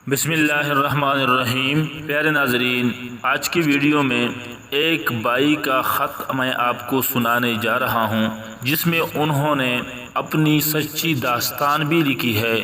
بسم اللہ الرحمن الرحیم۔ پیارے ناظرین، آج کی ویڈیو میں ایک بائی کا خط میں آپ کو سنانے جا رہا ہوں، جس میں انہوں نے اپنی سچی داستان بھی لکھی ہے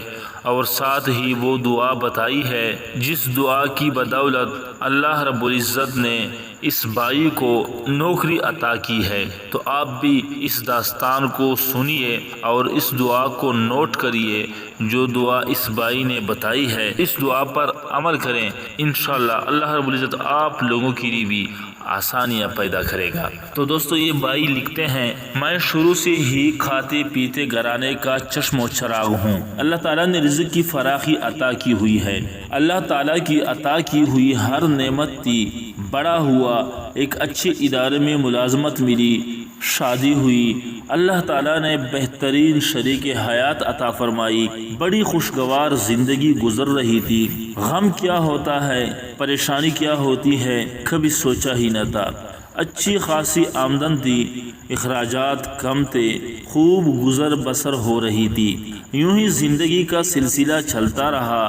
اور ساتھ ہی وہ دعا بتائی ہے جس دعا کی بدولت اللہ رب العزت نے اس بائی کو نوکری عطا کی ہے۔ تو آپ بھی اس داستان کو سنیے اور اس دعا کو نوٹ کریے جو دعا اس بائی نے بتائی ہے، اس دعا پر عمل کریں، انشاءاللہ اللہ رب العزت آپ لوگوں کے لیے بھی آسانیاں پیدا کرے گا۔ تو دوستو، یہ بائی لکھتے ہیں، میں شروع سے ہی کھاتے پیتے گھرانے کا چشم و چراغ ہوں۔ اللہ تعالیٰ نے رزق کی فراخی عطا کی ہوئی ہے۔ اللہ تعالیٰ کی عطا کی ہوئی ہر نعمت تھی، بڑا ہوا، ایک اچھے ادارے میں ملازمت ملی، شادی ہوئی، اللہ تعالیٰ نے بہترین شریک حیات عطا فرمائی، بڑی خوشگوار زندگی گزر رہی تھی۔ غم کیا ہوتا ہے، پریشانی کیا ہوتی ہے، کبھی سوچا ہی نہ تھا۔ اچھی خاصی آمدن تھی، اخراجات کم تھے، خوب گزر بسر ہو رہی تھی۔ یوں ہی زندگی کا سلسلہ چلتا رہا،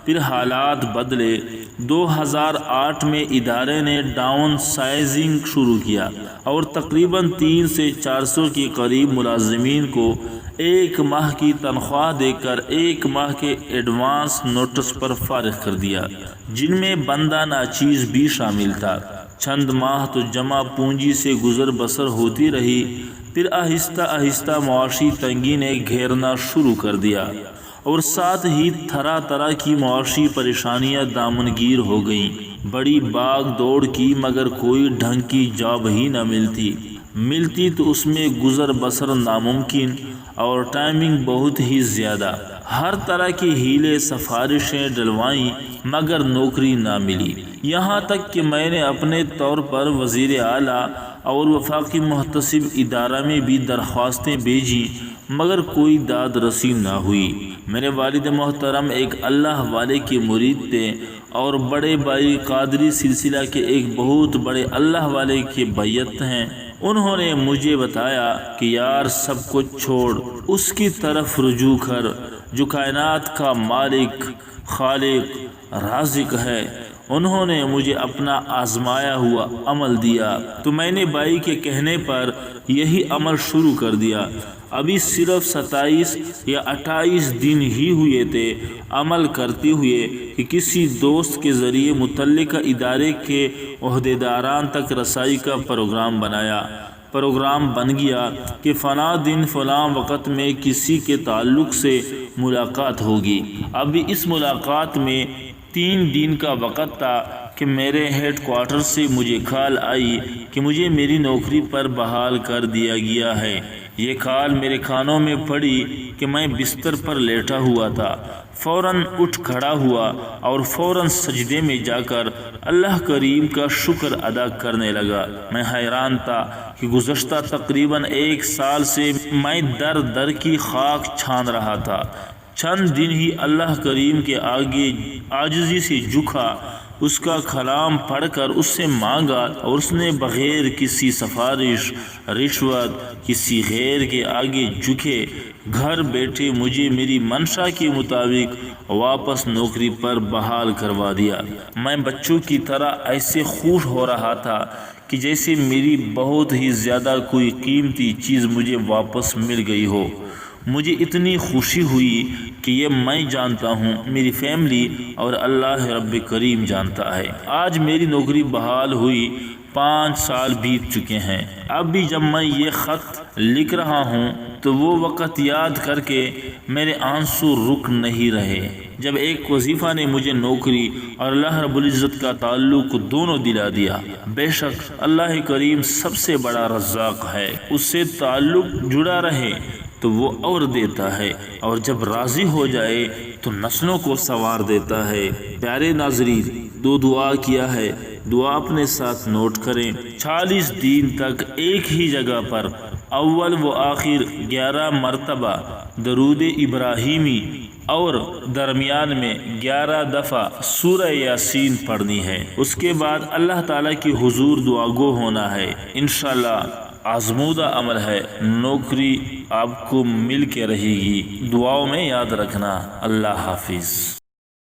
پھر حالات بدلے۔ 2008 میں ادارے نے ڈاؤن سائزنگ شروع کیا اور تقریباً 300 سے 400 کے قریب ملازمین کو 1 ماہ کی تنخواہ دے کر 1 ماہ کے ایڈوانس نوٹس پر فارغ کر دیا، جن میں بندہ ناچیز بھی شامل تھا۔ چند ماہ تو جمع پونجی سے گزر بسر ہوتی رہی، پھر آہستہ آہستہ معاشی تنگی نے گھیرنا شروع کر دیا اور ساتھ ہی طرح طرح کی معاشی پریشانیاں دامنگیر ہو گئیں۔ بڑی باغ دوڑ کی، مگر کوئی ڈھنگ کی جاب ہی نہ ملتی تو اس میں گزر بسر ناممکن اور ٹائمنگ بہت ہی زیادہ۔ ہر طرح کی ہیلے سفارشیں ڈلوائیں، مگر نوکری نہ ملی۔ یہاں تک کہ میں نے اپنے طور پر وزیر اعلیٰ اور وفاقی محتسب ادارہ میں بھی درخواستیں بھیجیں، مگر کوئی داد رسی نہ ہوئی۔ میرے والد محترم ایک اللہ والے کے مرید تھے اور بڑے بھائی قادری سلسلہ کے ایک بہت بڑے اللہ والے کے بیعت ہیں۔ انہوں نے مجھے بتایا کہ یار، سب کچھ چھوڑ، اس کی طرف رجوع کر جو کائنات کا مالک، خالق، رازق ہے۔ انہوں نے مجھے اپنا آزمایا ہوا عمل دیا تو میں نے بھائی کے کہنے پر یہی عمل شروع کر دیا۔ ابھی صرف 27 یا 28 دن ہی ہوئے تھے عمل کرتے ہوئے کہ کسی دوست کے ذریعے متعلقہ ادارے کے عہدیداران تک رسائی کا پروگرام بنایا۔ پروگرام بن گیا کہ فلاں دن فلاں وقت میں کسی کے تعلق سے ملاقات ہوگی۔ ابھی اس ملاقات میں 3 دن کا وقت تھا کہ میرے ہیڈ کوارٹر سے مجھے کال آئی کہ مجھے میری نوکری پر بحال کر دیا گیا ہے۔ یہ کال میرے کانوں میں پڑی کہ میں بستر پر لیٹا ہوا تھا، فوراً اٹھ کھڑا ہوا اور فوراً سجدے میں جا کر اللہ کریم کا شکر ادا کرنے لگا۔ میں حیران تھا کہ گزشتہ تقریباً 1 سال سے میں در در کی خاک چھان رہا تھا۔ چند دن ہی اللہ کریم کے آگے عاجزی سے جھکا، اس کا کلام پڑھ کر اس سے مانگا اور اس نے بغیر کسی سفارش، رشوت، کسی غیر کے آگے جھکے گھر بیٹھے مجھے میری منشا کے مطابق واپس نوکری پر بحال کروا دیا۔ میں بچوں کی طرح ایسے خوش ہو رہا تھا کہ جیسے میری بہت ہی زیادہ کوئی قیمتی چیز مجھے واپس مل گئی ہو۔ مجھے اتنی خوشی ہوئی کہ یہ میں جانتا ہوں، میری فیملی اور اللہ رب کریم جانتا ہے۔ آج میری نوکری بحال ہوئی 5 سال بیت چکے ہیں۔ اب بھی جب میں یہ خط لکھ رہا ہوں تو وہ وقت یاد کر کے میرے آنسو رک نہیں رہے جب ایک وظیفہ نے مجھے نوکری اور اللہ رب العزت کا تعلق دونوں دلا دیا۔ بے شک اللہ کریم سب سے بڑا رزاق ہے، اس سے تعلق جڑا رہے تو وہ اور دیتا ہے، اور جب راضی ہو جائے تو نسلوں کو سنوار دیتا ہے۔ پیارے ناظرین، دعا کیا ہے، دعا اپنے ساتھ نوٹ کریں۔ 40 دن تک ایک ہی جگہ پر اول و آخر 11 مرتبہ درود ابراہیمی اور درمیان میں 11 دفعہ سورہ یاسین پڑھنی ہے۔ اس کے بعد اللہ تعالیٰ کی حضور دعا گو ہونا ہے۔ انشاءاللہ آزمودہ عمل ہے، نوکری آپ کو مل کے رہے گی۔ دعاؤں میں یاد رکھنا۔ اللہ حافظ۔